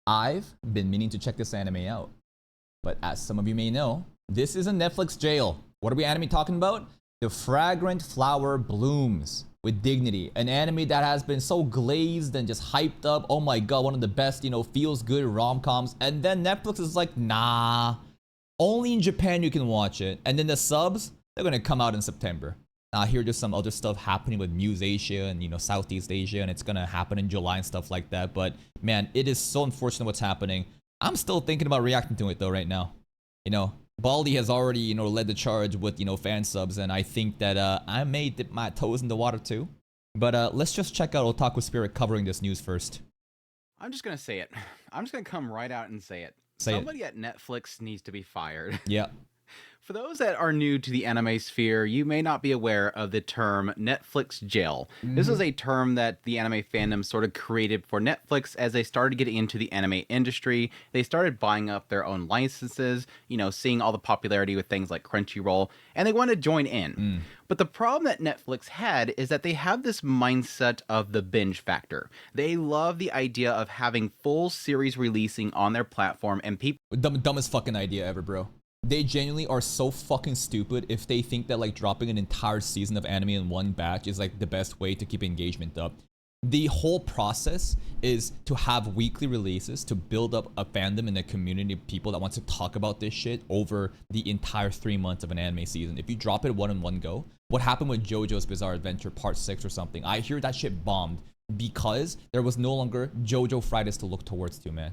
I've been meaning to check this anime out. But as some of you may know, this is a Netflix jail. What are we anime talking about? The Fragrant Flower Blooms with Dignity, an anime that has been so glazed and just hyped up. Oh my god, one of the best, feels good rom-coms. And then Netflix is like, nah, only in Japan you can watch it. And then the subs, they're gonna come out in September. I hear there's some other stuff happening with Muse Asia and Southeast Asia, and it's gonna happen in July and stuff like that. But man, it is so unfortunate what's happening. I'm still thinking about reacting to it though right now. Baldy has already led the charge with fan subs, and I think that I may dip my toes in the water too. But let's just check out Otaku Spirit covering this news first. I'm just gonna say it. I'm just gonna come right out and say it. Somebody at Netflix needs to be fired. Yeah. For those that are new to the anime sphere, you may not be aware of the term Netflix jail. This is a term that the anime fandom sort of created for Netflix as they started getting into the anime industry. They started buying up their own licenses, seeing all the popularity with things like Crunchyroll, and they wanted to join in. But the problem that Netflix had is that they have this mindset of the binge factor. They love the idea of having full series releasing on their platform, and people... Dumbest fucking idea ever, bro. They genuinely are so fucking stupid if they think that dropping an entire season of anime in one batch is the best way to keep engagement up. The whole process is to have weekly releases to build up a fandom and a community of people that wants to talk about this shit over the entire 3 months of an anime season. If you drop it one in one go, what happened with JoJo's Bizarre Adventure Part 6 or something, I hear that shit bombed because there was no longer JoJo Fridays to look towards to, man.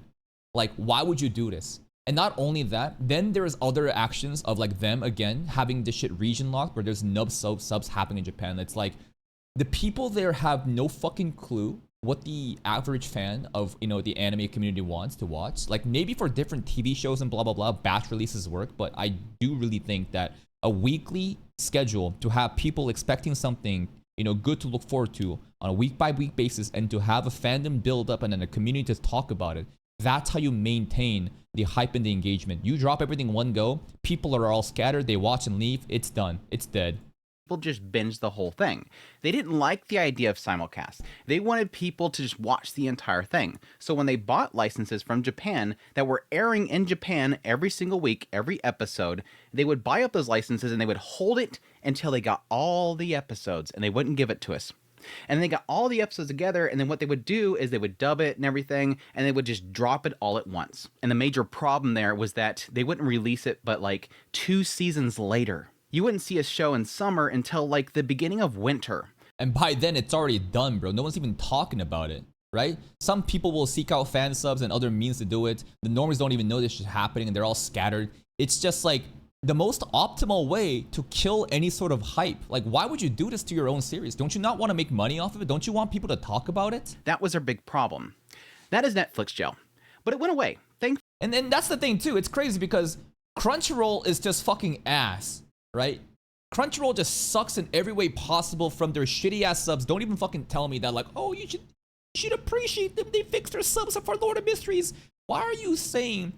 Why would you do this? And not only that, then there's other actions of them again having this shit region locked where there's nub subs happening in Japan. It's the people there have no fucking clue what the average fan of the anime community wants to watch. Maybe for different TV shows and blah blah blah, batch releases work, but I do really think that a weekly schedule to have people expecting something good to look forward to on a week by week basis, and to have a fandom build up and then a community to talk about it. That's how you maintain the hype and the engagement. You drop everything in one go, people are all scattered, they watch and leave, it's done, it's dead. People just binge the whole thing. They didn't like the idea of simulcast. They wanted people to just watch the entire thing. So when they bought licenses from Japan that were airing in Japan every single week, every episode, they would buy up those licenses and they would hold it until they got all the episodes, and they wouldn't give it to us. And they got all the episodes together, and then what they would do is they would dub it and everything, and they would just drop it all at once. And the major problem there was that they wouldn't release it but 2 seasons later. You wouldn't see a show in summer until the beginning of winter. And by then it's already done, bro. No one's even talking about it, right? Some people will seek out fan subs and other means to do it. The normies don't even know this shit happening, and they're all scattered. It's just the most optimal way to kill any sort of hype. Why would you do this to your own series? Don't you not want to make money off of it? Don't you want people to talk about it? That was their big problem. That is Netflix jail. But it went away. And then that's the thing too. It's crazy because Crunchyroll is just fucking ass, right? Crunchyroll just sucks in every way possible from their shitty ass subs. Don't even fucking tell me that oh, you should appreciate them. They fixed their subs up for Lord of Mysteries. Why are you saying,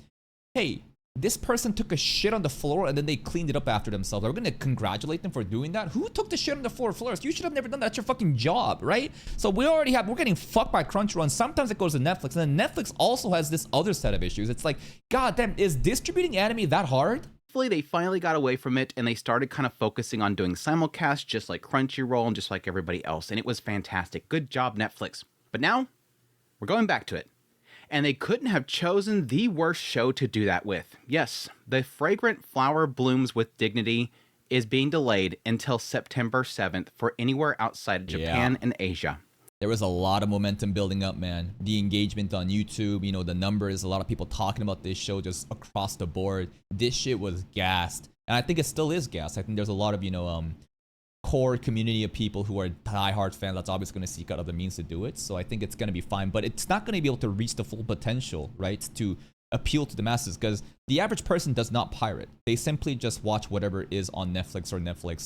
hey, this person took a shit on the floor and then they cleaned it up after themselves? Are we gonna congratulate them for doing that? Who took the shit on the floor first? You should have never done that. That's your fucking job, right? So we're getting fucked by Crunchyroll, and sometimes it goes to Netflix, and then Netflix also has this other set of issues. It's god damn, is distributing anime that hard? Hopefully they finally got away from it and they started kind of focusing on doing simulcast just like Crunchyroll and just like everybody else, and it was fantastic. Good job, Netflix. But now, we're going back to it. And they couldn't have chosen the worst show to do that with. Yes, the Fragrant Flower Blooms with Dignity is being delayed until September 7th for anywhere outside of Japan and Asia. There was a lot of momentum building up, man. The engagement on YouTube, the numbers, a lot of people talking about this show just across the board. This shit was gassed. And I think it still is gassed. I think there's a lot of, core community of people who are diehard fans that's obviously going to seek out other means to do it. So I think it's going to be fine, but it's not going to be able to reach the full potential, right? To appeal to the masses, because the average person does not pirate. They simply just watch whatever is on Netflix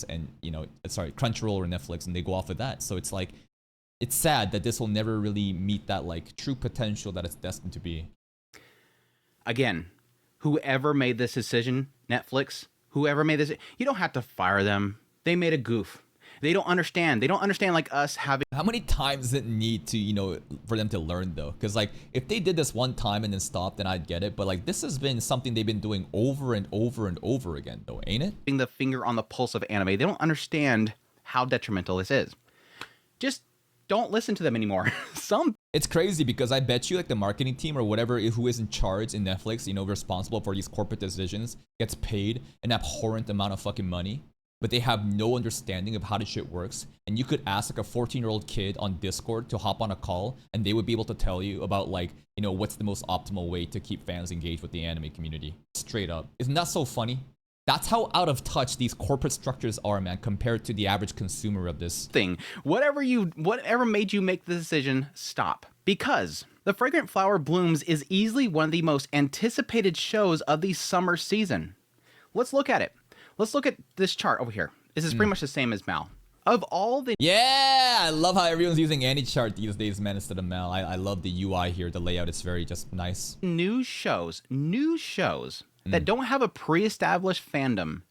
and Crunchyroll or Netflix, and they go off of that. So it's it's sad that this will never really meet that true potential that it's destined to be. Again, whoever made this decision, Netflix, whoever made this, you don't have to fire them. They made a goof. They don't understand. They don't understand like us having How many times does it need to, you know, for them to learn though? Because like if they did this one time and then stopped, then I'd get it. But like this has been something they've been doing over and over and over again though, ain't it? the finger on the pulse of anime. They don't understand how detrimental this is. Just don't listen to them anymore. It's crazy because I bet you like the marketing team or whatever who is in charge in Netflix, you know, responsible for these corporate decisions, gets paid an abhorrent amount of fucking money, but they have no understanding of how this shit works. And you could ask like a 14-year-old kid on Discord to hop on a call and they would be able to tell you about like, you know, what's the most optimal way to keep fans engaged with the anime community. Straight up. Isn't that so funny? That's how out of touch these corporate structures are, man, compared to the average consumer of this thing. Whatever made you make the decision, stop. Because The Fragrant Flower Blooms is easily one of the most anticipated shows of the summer season. Let's look at it. Let's look at this chart over here. This is pretty much the same as Mal. Of all the... Yeah, I love how everyone's using AnyChart these days, man, instead of Mal. I love the UI here. The layout is very just nice. New shows that don't have a pre-established fandom.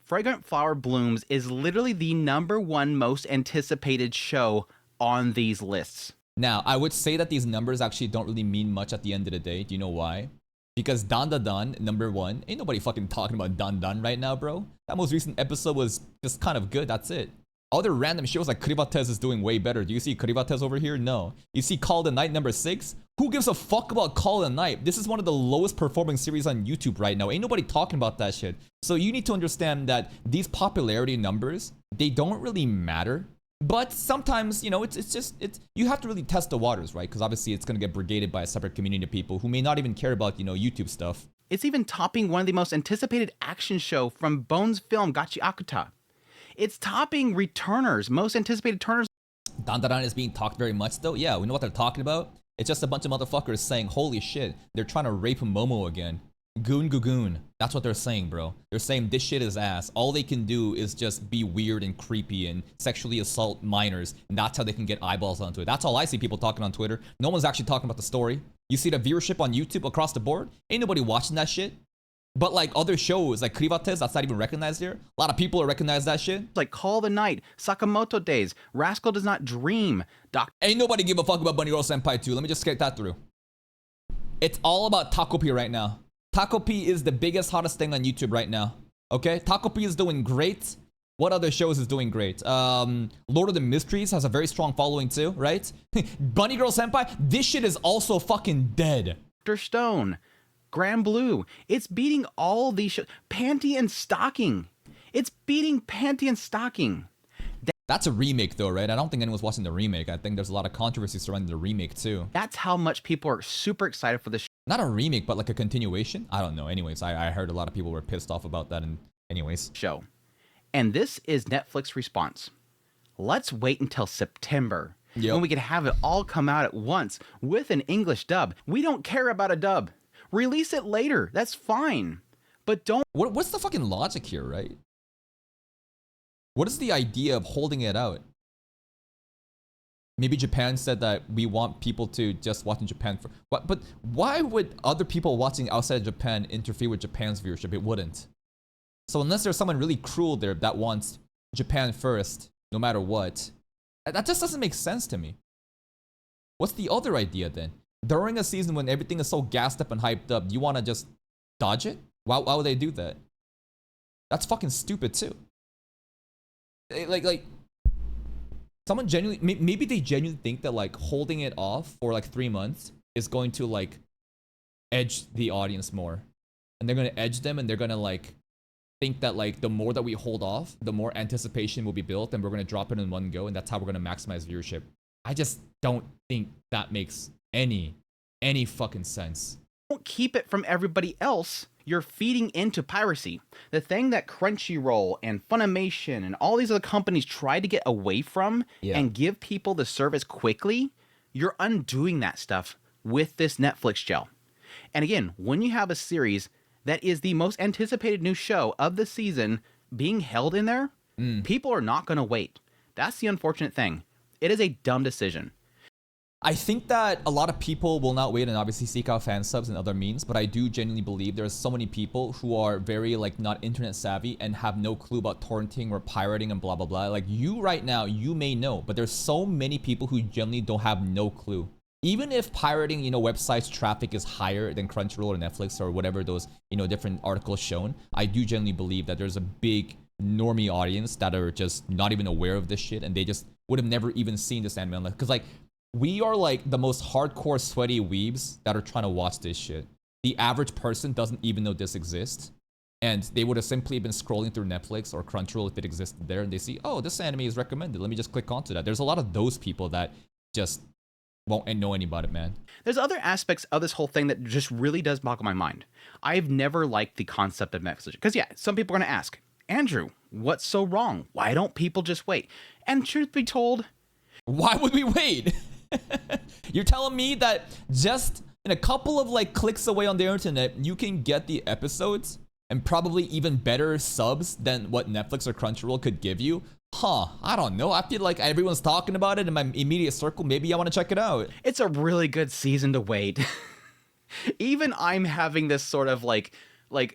Fragrant Flower Blooms is literally the #1 most anticipated show on these lists. Now, I would say that these numbers actually don't really mean much at the end of the day. Do you know why? Because Dan Da Dan, #1, ain't nobody fucking talking about Dan Dan right now, bro. That most recent episode was just kind of good, that's it. Other random shows like Krivates is doing way better. Do you see Krivates over here? No. You see Call of the Night #6? Who gives a fuck about Call of the Night? This is one of the lowest performing series on YouTube right now. Ain't nobody talking about that shit. So you need to understand that these popularity numbers, they don't really matter. But sometimes, you know, it's you have to really test the waters, right? Because obviously it's going to get brigaded by a separate community of people who may not even care about, you know, YouTube stuff. It's even topping one of the most anticipated action show from Bones Film, Gachi Akuta. It's topping Returners, most anticipated Turners. Dan Da Dan is being talked very much though. Yeah, we know what they're talking about. It's just a bunch of motherfuckers saying, holy shit, they're trying to rape Momo again. Goon Goon. That's what they're saying, bro. They're saying this shit is ass. All they can do is just be weird and creepy and sexually assault minors. And that's how they can get eyeballs onto it. That's all I see people talking on Twitter. No one's actually talking about the story. You see the viewership on YouTube across the board? Ain't nobody watching that shit. But like other shows like Krivates, that's not even recognized here. A lot of people are recognize that shit. Like Call of the Night, Sakamoto Days, Rascal Does Not Dream, Ain't nobody give a fuck about Bunny Girl Senpai 2. Let me just get that through. It's all about Taco P right now. Taco P is the biggest, hottest thing on YouTube right now. Okay? Taco P is doing great. What other shows is doing great? Lord of the Mysteries has a very strong following too, right? Bunny Girl Senpai, this shit is also fucking dead. Dr. Stone, Grand Blue. It's beating all these shows. Panty and Stocking. It's beating Panty and Stocking. That's a remake though, right? I don't think anyone's watching the remake. I think there's a lot of controversy surrounding the remake too. That's how much people are super excited for this show. Not a remake, but like a continuation? I don't know. Anyways, I heard a lot of people were pissed off about that. And anyways. Show. And this is Netflix's response. Let's wait until September when we can have it all come out at once with an English dub. We don't care about a dub. Release it later. That's fine. But don't... What's the fucking logic here, right? What is the idea of holding it out? Maybe Japan said that we want people to just watch in Japan for... But why would other people watching outside of Japan interfere with Japan's viewership? It wouldn't. So unless there's someone really cruel there that wants Japan first, no matter what, that just doesn't make sense to me. What's the other idea then? During a season when everything is so gassed up and hyped up, you want to just dodge it? Why would they do that? That's fucking stupid too. Like, someone genuinely, maybe they genuinely think that like holding it off for like 3 months is going to like edge the audience more. And they're going to edge them and they're going to like think that like the more that we hold off, the more anticipation will be built and we're going to drop it in one go and that's how we're going to maximize viewership. I just don't think that makes any fucking sense. Don't keep it from everybody else. You're feeding into piracy. The thing that Crunchyroll and Funimation and all these other companies try to get away from and give people the service quickly, you're undoing that stuff with this Netflix gel. And again, when you have a series that is the most anticipated new show of the season being held in there, people are not going to wait. That's the unfortunate thing. It is a dumb decision. I think that a lot of people will not wait and obviously seek out fan subs and other means, but I do genuinely believe there's so many people who are very like not internet savvy and have no clue about torrenting or pirating and blah blah blah. Like you right now, you may know, but there's so many people who generally don't have no clue. Even if pirating, you know, websites traffic is higher than Crunchyroll or Netflix or whatever those, you know, different articles shown, I do genuinely believe that there's a big normie audience that are just not even aware of this shit and they just would have never even seen this anime. Because like, we are like the most hardcore sweaty weebs that are trying to watch this shit. The average person doesn't even know this exists. And they would have simply been scrolling through Netflix or Crunchyroll if it existed there and they see, oh, this anime is recommended. Let me just click onto that. There's a lot of those people that just won't know any about it, man. There's other aspects of this whole thing that just really does boggle my mind. I've never liked the concept of Netflix. Because yeah, some people are going to ask, Andrew, what's so wrong? Why don't people just wait? And truth be told, why would we wait? You're telling me that just in a couple of like clicks away on the internet, you can get the episodes and probably even better subs than what Netflix or Crunchyroll could give you? Huh, I don't know. I feel like everyone's talking about it in my immediate circle. Maybe I want to check it out. It's a really good season to wait. Even I'm having this sort of like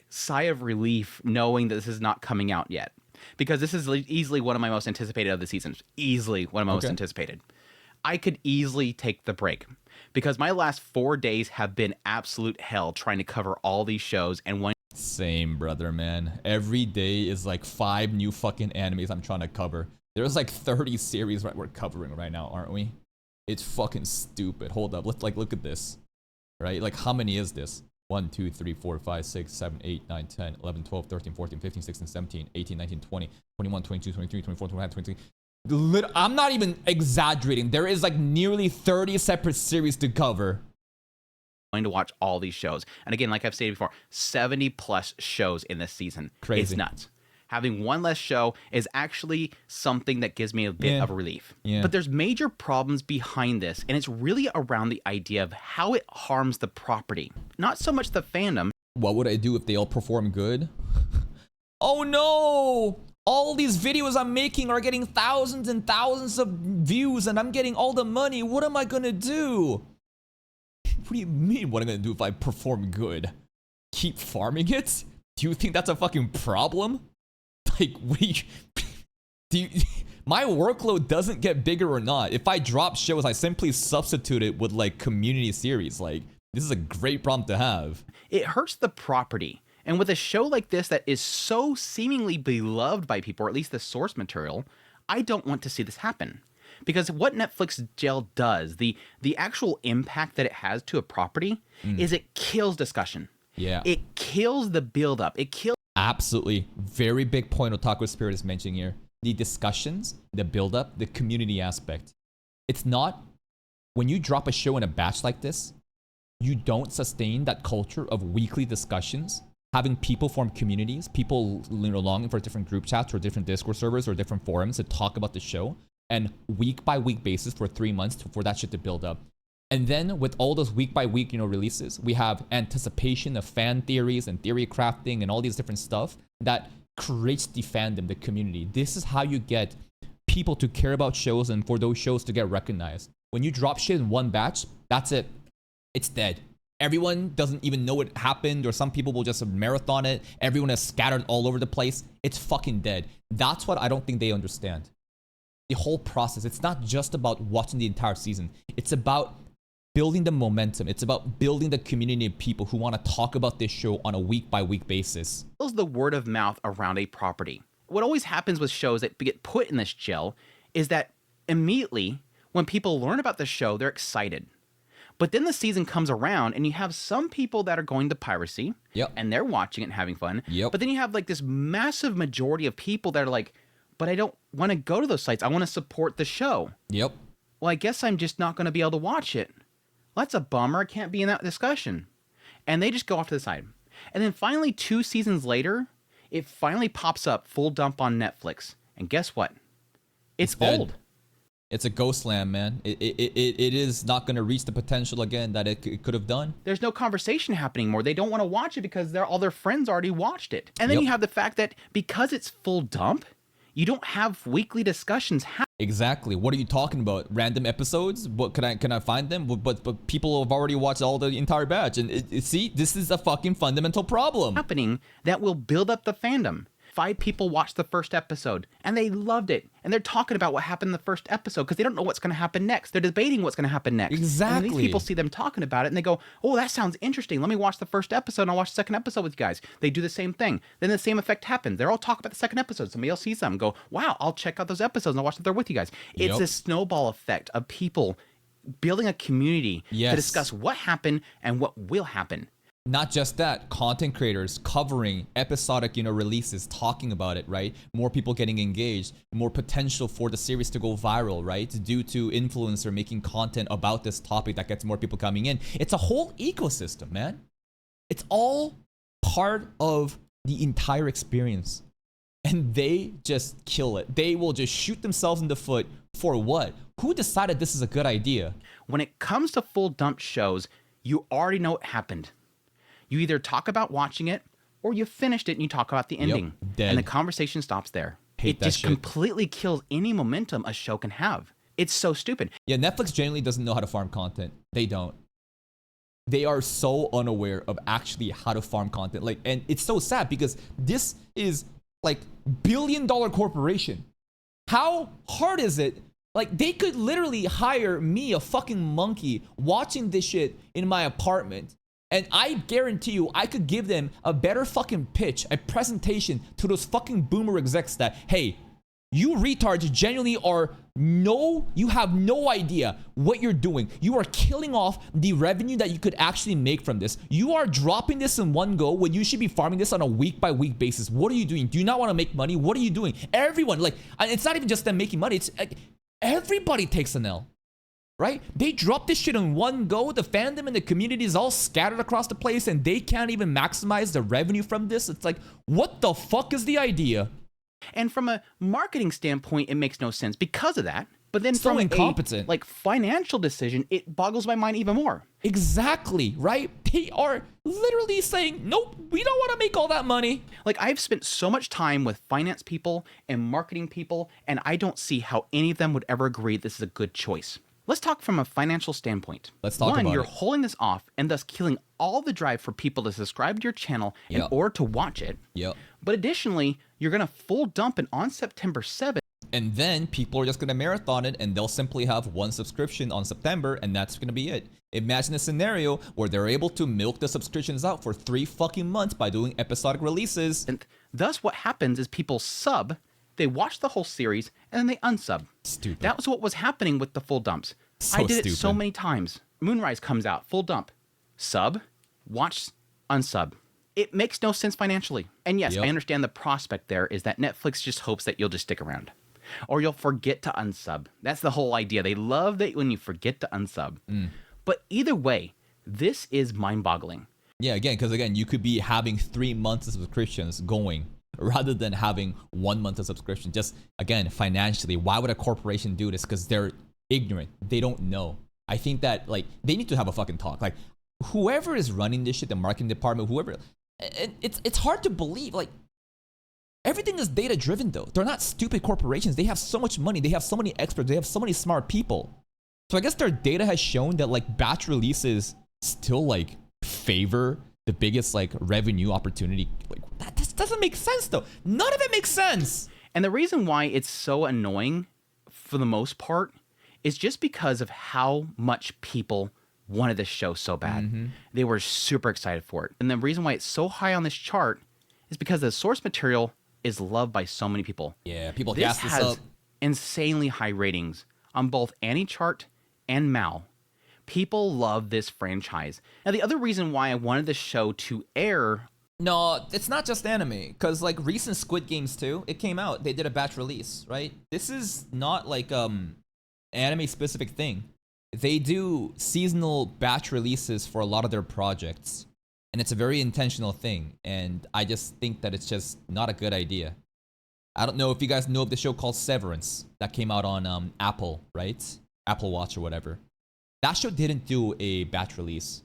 sigh of relief knowing that this is not coming out yet. Because this is easily one of my most anticipated of the seasons. Easily one of my most anticipated. I could easily take the break because my last 4 days have been absolute hell trying to cover all these shows and one. Same, brother, man. Every day is like 5 new fucking animes I'm trying to cover. There's like 30 series we're covering right now, aren't we? It's fucking stupid. Hold up. Let's like look at this. Right? Like how many is this? 1, 2, 3, 4, 5, 6, 7, 8, 9, 10, 11, 12, 13, 14, 15, 16, 17, 18, 19, 20, 21, 22, 23, 24, 25, 26. I'm not even exaggerating. There is like nearly 30 separate series to cover. Going to watch all these shows. And again, like I've stated before, 70 plus shows in this season. Crazy. It's nuts. Having one less show is actually something that gives me a bit of a relief. Yeah. But there's major problems behind this, and it's really around the idea of how it harms the property. Not so much the fandom. What would I do if they all perform good? Oh no! All these videos I'm making are getting thousands and thousands of views and I'm getting all the money. What am I gonna do? What do you mean what am I gonna do if I perform good? Keep farming it? Do you think that's a fucking problem? Like, my workload doesn't get bigger or not. If I drop shows, I simply substitute it with like community series. Like, this is a great problem to have. It hurts the property. And with a show like this that is so seemingly beloved by people, or at least the source material, I don't want to see this happen. Because what Netflix jail does, the actual impact that it has to a property, is it kills discussion. Yeah. It kills the build-up. It kills... Absolutely. Very big point Otaku Spirit is mentioning here. The discussions, the build-up, the community aspect. It's not... When you drop a show in a batch like this, you don't sustain that culture of weekly discussions, having people form communities, people, you know, longing for different group chats or different Discord servers or different forums to talk about the show, and week by week basis for 3 months for that shit to build up. And then with all those week by week, you know, releases, we have anticipation of fan theories and theory crafting and all these different stuff that creates the fandom, the community. This is how you get people to care about shows and for those shows to get recognized. When you drop shit in one batch, that's it. It's dead. Everyone doesn't even know it happened, or some people will just marathon it. Everyone is scattered all over the place. It's fucking dead. That's what I don't think they understand. The whole process, it's not just about watching the entire season. It's about building the momentum. It's about building the community of people who want to talk about this show on a week by week basis. The word of mouth around a property. What always happens with shows that get put in this jail is that immediately when people learn about the show, they're excited. But then the season comes around and you have some people that are going to piracy and they're watching it and having fun. But then you have like this massive majority of people that are like, but I don't want to go to those sites. I want to support the show. Well, I guess I'm just not going to be able to watch it. Well, that's a bummer. I can't be in that discussion. And they just go off to the side. And then finally, 2 seasons later, it finally pops up full dump on Netflix. And guess what? It's old. It's a ghost land, man. It is not going to reach the potential again that it could have done. There's no conversation happening more. They don't want to watch it because all their friends already watched it. And then you have the fact that because it's full dump, You don't have weekly discussions happening. Exactly. What are you talking about? Random episodes? What can I find them? But people have already watched all the entire batch, and see, this is a fucking fundamental problem. That will build up the fandom. 5 people watched the first episode and they loved it, and they're talking about what happened in the first episode because they don't know what's going to happen next. They're debating what's going to happen next. Exactly. And these people see them talking about it and they go, "Oh, that sounds interesting. Let me watch the first episode and I'll watch the second episode with you guys." They do the same thing. Then the same effect happens. They're all talking about the second episode. Somebody else sees them, go, "Wow, I'll check out those episodes and I'll watch it there with you guys." It's a snowball effect of people building a community to discuss what happened and what will happen. Not just that, content creators covering episodic, releases, talking about it, right? More people getting engaged, more potential for the series to go viral, right? Due to influencer making content about this topic that gets more people coming in. It's a whole ecosystem, man. It's all part of the entire experience. And they just kill it. They will just shoot themselves in the foot for what? Who decided this is a good idea? When it comes to full dump shows, you already know what happened. You either talk about watching it, or you finished it and you talk about the ending. Dead. And the conversation stops there. It just completely kills any momentum a show can have. It's so stupid. Yeah, Netflix generally doesn't know how to farm content. They don't. They are so unaware of actually how to farm content. And it's so sad because this is like billion-dollar corporation. How hard is it? They could literally hire me, a fucking monkey, watching this shit in my apartment. And I guarantee you, I could give them a better fucking pitch, a presentation to those fucking boomer execs that, hey, you retards genuinely you have no idea what you're doing. You are killing off the revenue that you could actually make from this. You are dropping this in one go when you should be farming this on a week-by-week basis. What are you doing? Do you not want to make money? What are you doing? Everyone, it's not even just them making money. It's everybody takes an L. Right? They drop this shit in one go. The fandom and the community is all scattered across the place and they can't even maximize the revenue from this. It's like, what the fuck is the idea? And from a marketing standpoint, it makes no sense because of that. But then so from incompetent. a financial decision, it boggles my mind even more. Exactly, right? They are literally saying, nope, we don't want to make all that money. I've spent so much time with finance people and marketing people, and I don't see how any of them would ever agree this is a good choice. Let's talk from a financial standpoint. Let's talk about it. One, you're holding this off and thus killing all the drive for people to subscribe to your channel in order to watch it. Yep. But additionally, you're going to full dump it on September 7th. And then people are just going to marathon it and they'll simply have one subscription on September and that's going to be it. Imagine a scenario where they're able to milk the subscriptions out for 3 fucking months by doing episodic releases. And thus what happens is people sub, they watch the whole series, and then they unsub. Stupid. That was what was happening with the full dumps. So I did stupid. it so many times. Moonrise comes out, full dump, sub, watch, unsub. It makes no sense financially. And yes, I understand the prospect there is that Netflix just hopes that you'll just stick around. Or you'll forget to unsub. That's the whole idea. They love that when you forget to unsub. But either way, this is mind-boggling. Yeah, because you could be having 3 months of subscriptions going rather than having 1 month of subscription. Just, again, financially, why would a corporation do this? Because they're ignorant. They don't know. I think that, they need to have a fucking talk. Whoever is running this shit, the marketing department, whoever, it's hard to believe. Everything is data-driven, though. They're not stupid corporations. They have so much money. They have so many experts. They have so many smart people. So I guess their data has shown that, batch releases still, favor the biggest, revenue opportunity. That just doesn't make sense, though. None of it makes sense. And the reason why it's so annoying, for the most part, is just because of how much people wanted this show so bad. They were super excited for it. And the reason why it's so high on this chart is because the source material is loved by so many people. Yeah, people gas this up. This has insanely high ratings on both AniChart and Mal. People love this franchise. Now, the other reason why I wanted the show to air... No, it's not just anime, because recent Squid Games too, it came out. They did a batch release, right? This is not anime specific thing. They do seasonal batch releases for a lot of their projects. And it's a very intentional thing. And I just think that it's just not a good idea. I don't know if you guys know of the show called Severance that came out on Apple, right? Apple Watch or whatever. That show didn't do a batch release.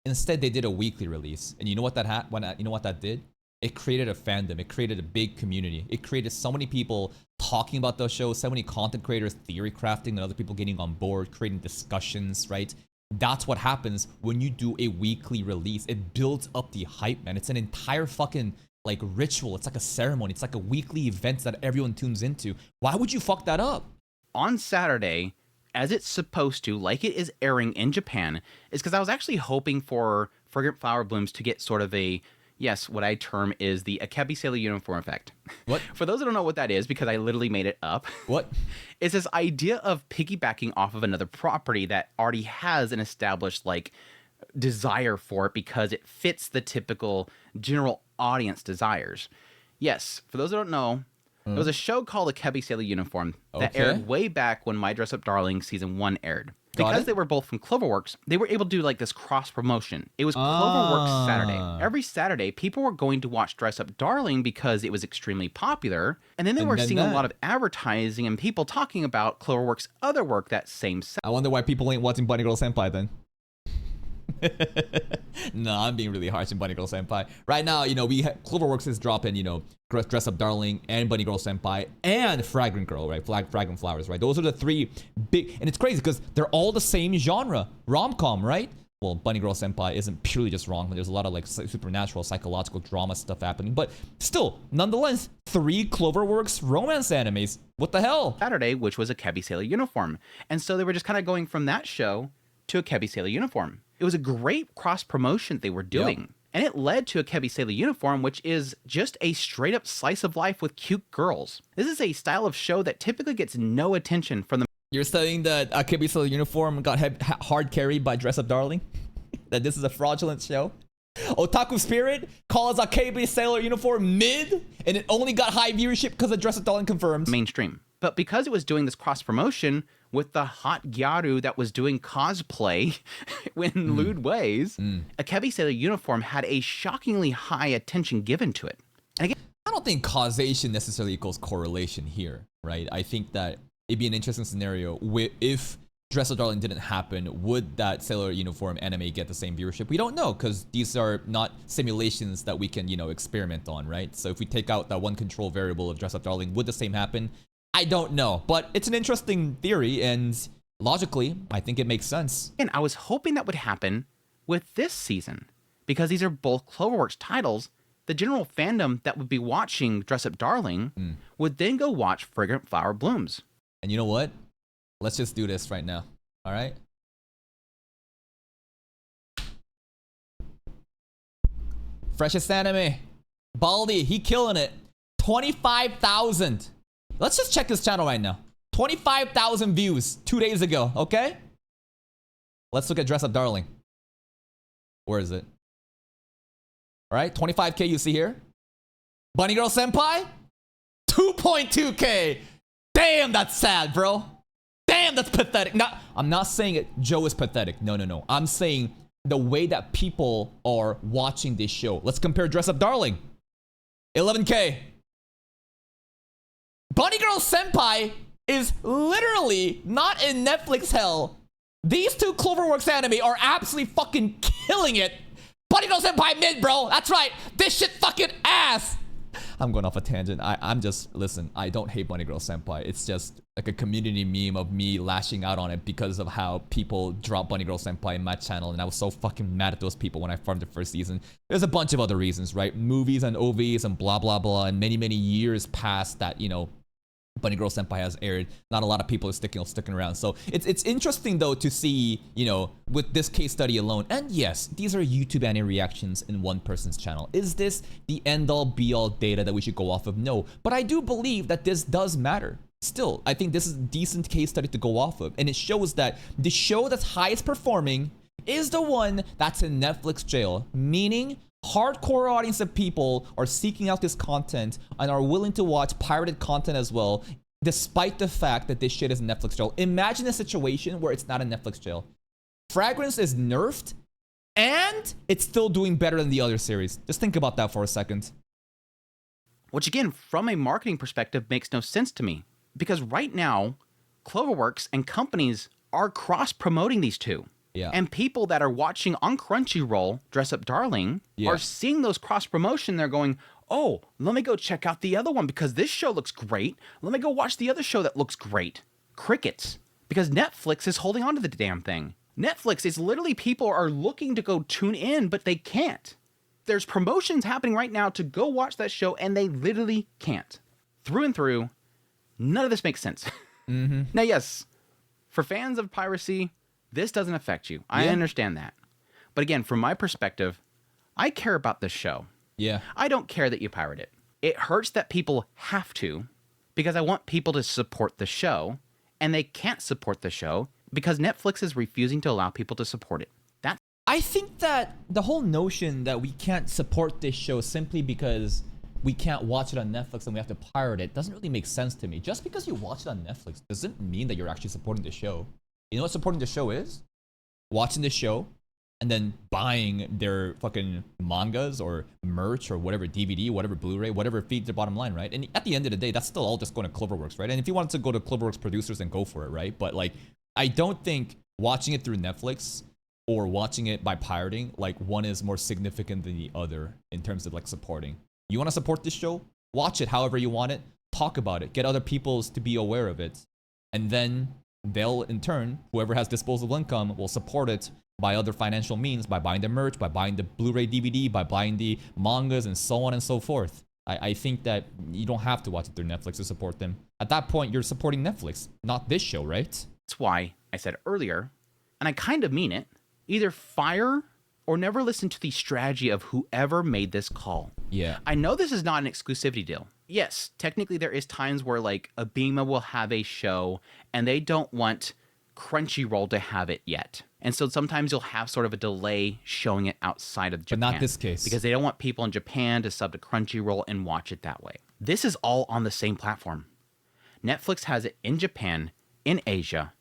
Instead, they did a weekly release. And you know what that did? it created a fandom. It created a big community. It created so many people talking about those shows, so many content creators theory crafting and other people getting on board, creating discussions, right? That's what happens when you do a weekly release. It builds up the hype, man. It's an entire fucking like ritual. It's like a ceremony. It's like a weekly event that everyone tunes into. Why would you fuck that up? On Saturday, as it's supposed to, like it is airing in Japan, is because I was actually hoping for Fragrant Flower Blooms to get sort of a, yes, what I term is the Akebi Sailor uniform effect. What? For those that don't know what that is, because I literally made it up. What? It's this idea of piggybacking off of another property that already has an established, like, desire for it because it fits the typical general audience desires. Yes, for those that don't know, there was a show called Akebi Sailor Uniform that aired way back when My Dress Up Darling Season 1 aired. Because they were both from Cloverworks, they were able to do like this cross-promotion. It was Cloverworks Saturday. Every Saturday, people were going to watch Dress Up Darling because it was extremely popular. And then they were seeing a lot of advertising and people talking about Cloverworks' other work that same Saturday. I wonder why people ain't watching Bunny Girl Senpai then. No, I'm being really harsh on Bunny Girl Senpai. Right now, you know, Cloverworks is dropping, you know, Dress Up Darling and Bunny Girl Senpai and Fragrant Girl, right? Fragrant Flowers, right? Those are the three big, and it's crazy because they're all the same genre, rom-com, right? Well, Bunny Girl Senpai isn't purely just rom-com. There's a lot of like supernatural, psychological drama stuff happening, but still, nonetheless, 3 Cloverworks romance animes. What the hell? Saturday, which was Akebi Sailor Uniform. And so they were just kind of going from that show to Akebi Sailor Uniform. It was a great cross-promotion they were doing. Yep. And it led to Akebi Sailor Uniform, which is just a straight-up slice of life with cute girls. This is a style of show that typically gets no attention from the... You're saying that Akebi Sailor Uniform got hard carried by Dress Up Darling? That this is a fraudulent show? Otaku Spirit calls Akebi Sailor Uniform mid, and it only got high viewership because of Dress Up Darling confirmed. Mainstream. But because it was doing this cross-promotion with the hot gyaru that was doing cosplay in lewd ways, Akebi Sailor Uniform had a shockingly high attention given to it. And again, I don't think causation necessarily equals correlation here, right? I think that it'd be an interesting scenario if Dress Up Darling didn't happen, would that Sailor Uniform anime get the same viewership? We don't know because these are not simulations that we can, you know, experiment on, right? So if we take out that one control variable of Dress Up Darling, would the same happen? I don't know, but it's an interesting theory, and logically, I think it makes sense. And I was hoping that would happen with this season, because these are both Cloverworks titles. The general fandom that would be watching Dress Up Darling would then go watch Fragrant Flower Blooms. And you know what? Let's just do this right now, all right? Freshest anime. Baldi, he killing it. 25,000. Let's just check his channel right now. 25,000 views 2 days ago, okay? Let's look at Dress Up Darling. Where is it? All right, 25K you see here. Bunny Girl Senpai? 2.2K. Damn, that's sad, bro. Damn, that's pathetic. I'm not saying it. Joe is pathetic. No. I'm saying the way that people are watching this show. Let's compare Dress Up Darling. 11K. Bunny Girl Senpai is literally not in Netflix hell. These 2 Cloverworks anime are absolutely fucking killing it. Bunny Girl Senpai mid, bro. That's right. This shit fucking ass. I'm going off a tangent. I'm just, listen, I don't hate Bunny Girl Senpai. It's just like a community meme of me lashing out on it because of how people drop Bunny Girl Senpai in my channel, and I was so fucking mad at those people when I farmed the first season. There's a bunch of other reasons, right? Movies and OVs and blah, blah, blah, and many, many years past that, you know, Bunny Girl Senpai has aired. Not a lot of people are sticking around. So it's interesting though to see, you know, with this case study alone. And yes, these are YouTube anime reactions in one person's channel. Is this the end all be all data that we should go off of? No. But I do believe that this does matter. Still, I think this is a decent case study to go off of. And it shows that the show that's highest performing is the one that's in Netflix jail. Meaning, hardcore audience of people are seeking out this content and are willing to watch pirated content as well, despite the fact that this shit is in Netflix jail. Imagine a situation where it's not in Netflix jail. Fragrance is nerfed, and it's still doing better than the other series. Just think about that for a second. Which again, from a marketing perspective, makes no sense to me. Because right now, Cloverworks and companies are cross-promoting these 2. Yeah. And people that are watching on Crunchyroll, Dress Up Darling, are seeing those cross-promotion. They're going, Oh, let me go check out the other one because this show looks great. Let me go watch the other show that looks great. Crickets. Because Netflix is holding on to the damn thing. Netflix is literally, people are looking to go tune in, but they can't. There's promotions happening right now to go watch that show, and they literally can't. Through and through, none of this makes sense. Now, yes, for fans of piracy, this doesn't affect you. I understand that. But again, from my perspective, I care about this show. Yeah. I don't care that you pirate it. It hurts that people have to, because I want people to support the show, and they can't support the show because Netflix is refusing to allow people to support it. I think that the whole notion that we can't support this show simply because we can't watch it on Netflix and we have to pirate it doesn't really make sense to me. Just because you watch it on Netflix doesn't mean that you're actually supporting the show. You know what supporting the show is? Watching the show and then buying their fucking mangas or merch or whatever, DVD, whatever Blu-ray, whatever feeds their bottom line, right? And at the end of the day, that's still all just going to Cloverworks, right? And if you wanted to go to Cloverworks producers, then go for it, right? But like, I don't think watching it through Netflix or watching it by pirating, like one is more significant than the other in terms of like supporting. You want to support this show? Watch it however you want it. Talk about it. Get other peoples to be aware of it. And then they'll, in turn, whoever has disposable income will support it by other financial means, by buying the merch, by buying the Blu-ray DVD, by buying the mangas, and so on and so forth. I think that you don't have to watch it through Netflix to support them. At that point, you're supporting Netflix, not this show, right? That's why I said earlier, and I kind of mean it, either fire or never listen to the strategy of whoever made this call. Yeah. I know this is not an exclusivity deal. Yes, technically there is times where like Abema will have a show and they don't want Crunchyroll to have it yet. And so sometimes you'll have sort of a delay showing it outside of Japan. But not this case. Because they don't want people in Japan to sub to Crunchyroll and watch it that way. This is all on the same platform. Netflix has it in Japan, in Asia,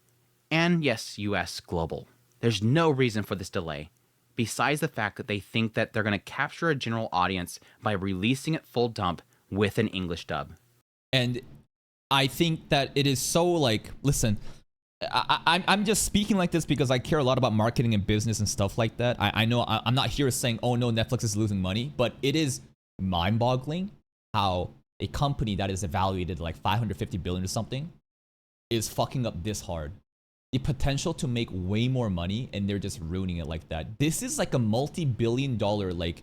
and yes, US global. There's no reason for this delay, besides the fact that they think that they're going to capture a general audience by releasing it full dump with an English dub. And I think that it is so like, listen, I'm just speaking like this because I care a lot about marketing and business and stuff like that. I know I'm not here saying, oh no, Netflix is losing money, but it is mind-boggling how a company that is evaluated like 550 billion or something is fucking up this hard. The potential to make way more money and they're just ruining it like that. This is like a multi-billion dollar like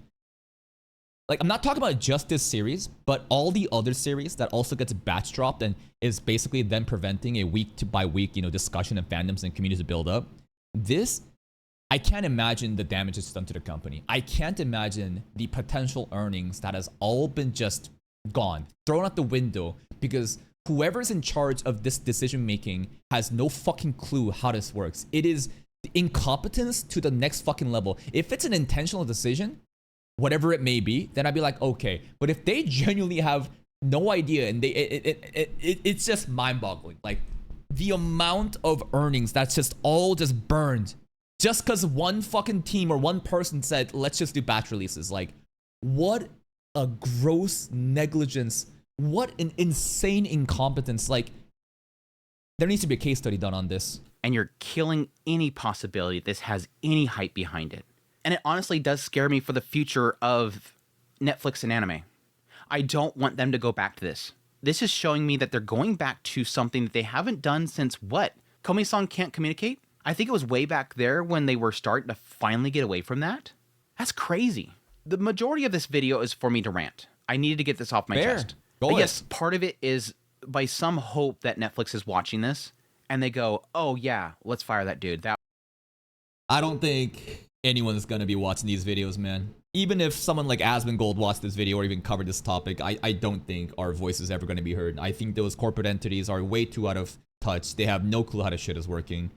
I'm not talking about just this series, but all the other series that also gets batch dropped and is basically then preventing a week by week, discussion and fandoms and communities to build up. This, I can't imagine the damage it's done to the company. I can't imagine the potential earnings that has all been just gone, thrown out the window because whoever's in charge of this decision making has no fucking clue how this works. It is incompetence to the next fucking level. If it's an intentional decision, whatever it may be, then I'd be like, okay. But if they genuinely have no idea and it's just mind-boggling. Like the amount of earnings that's just all just burned just because one fucking team or one person said, let's just do batch releases. Like, what a gross negligence. What an insane incompetence. Like, there needs to be a case study done on this. And you're killing any possibility this has any hype behind it. And it honestly does scare me for the future of Netflix and anime. I don't want them to go back to this. This is showing me that they're going back to something that they haven't done since what? Komi-san Can't Communicate? I think it was way back there when they were starting to finally get away from that. That's crazy. The majority of this video is for me to rant. I needed to get this off my chest. But yes, part of it is by some hope that Netflix is watching this and they go, oh yeah, let's fire that dude. I don't think anyone's gonna be watching these videos, man. Even if someone like Asmongold watched this video or even covered this topic, I don't think our voice is ever gonna be heard. I think those corporate entities are way too out of touch. They have no clue how this shit is working.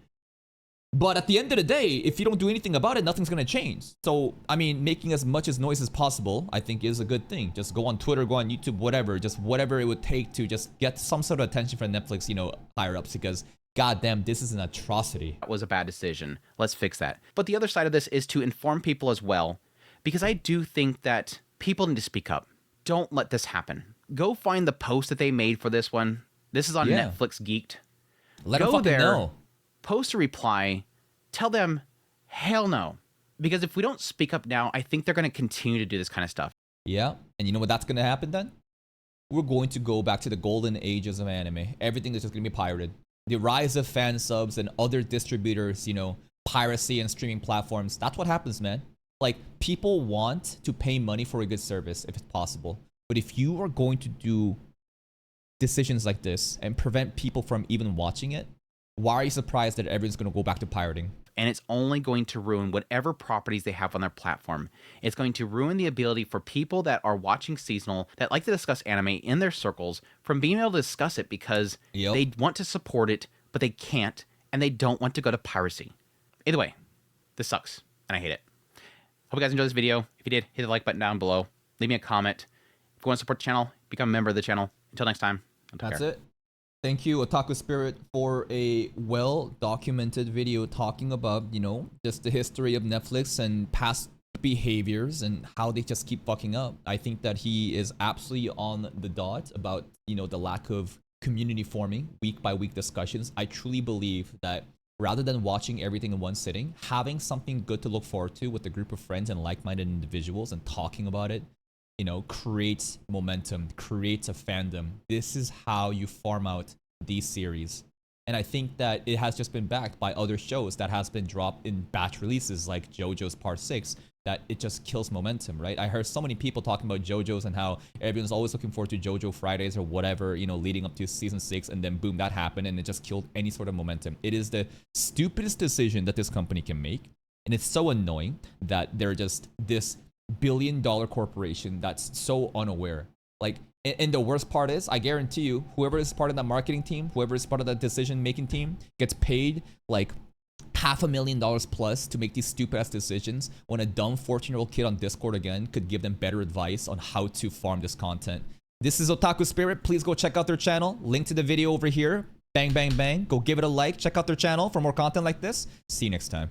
But at the end of the day, if you don't do anything about it, nothing's gonna change. So, I mean, making as much as noise as possible, I think is a good thing. Just go on Twitter, go on YouTube, whatever. Just whatever it would take to just get some sort of attention from Netflix, higher ups, because goddamn, this is an atrocity. That was a bad decision. Let's fix that. But the other side of this is to inform people as well, because I do think that people need to speak up. Don't let this happen. Go find the post that they made for this one. This is on Netflix Geeked. Let them fucking know. Post a reply, tell them, hell no. Because if we don't speak up now, I think they're going to continue to do this kind of stuff. Yeah, And you know what that's gonna happen then? We're going to go back to the golden ages of anime. Everything is just gonna be pirated. The rise of fan subs and other distributors, you know, piracy and streaming platforms. That's what happens, man. Like, people want to pay money for a good service if it's possible. But if you are going to do decisions like this and prevent people from even watching it, why are you surprised that everyone's going to go back to pirating? And it's only going to ruin whatever properties they have on their platform. It's going to ruin the ability for people that are watching seasonal, that like to discuss anime in their circles, from being able to discuss it because they want to support it, but they can't, and they don't want to go to piracy. Either way, this sucks, and I hate it. Hope you guys enjoyed this video. If you did, hit the like button down below. Leave me a comment. If you want to support the channel, become a member of the channel. Until next time, that's it. Thank you, Otaku Spirit, for a well-documented video talking about, you know, just the history of Netflix and past behaviors and how they just keep fucking up. I think that he is absolutely on the dot about, you know, the lack of community forming, week-by-week discussions. I truly believe that rather than watching everything in one sitting, having something good to look forward to with a group of friends and like-minded individuals and talking about it, you know, creates momentum, creates a fandom. This is how you farm out these series. And I think that it has just been backed by other shows that has been dropped in batch releases like JoJo's Part 6, that it just kills momentum, right? I heard so many people talking about JoJo's and how everyone's always looking forward to JoJo Fridays or whatever, you know, leading up to season 6, and then boom, that happened and it just killed any sort of momentum. It is the stupidest decision that this company can make. And it's so annoying that they're just this billion-dollar corporation that's so unaware. Like, and the worst part is, I guarantee you, whoever is part of that marketing team, whoever is part of that decision-making team, gets paid like $500,000 plus to make these stupid-ass decisions, when a dumb 14-year-old kid on Discord again could give them better advice on how to farm this content. This is Otaku Spirit. Please go check out their channel. Link to the video over here. Bang, bang, bang. Go give it a like. Check out their channel for more content like this. See you next time.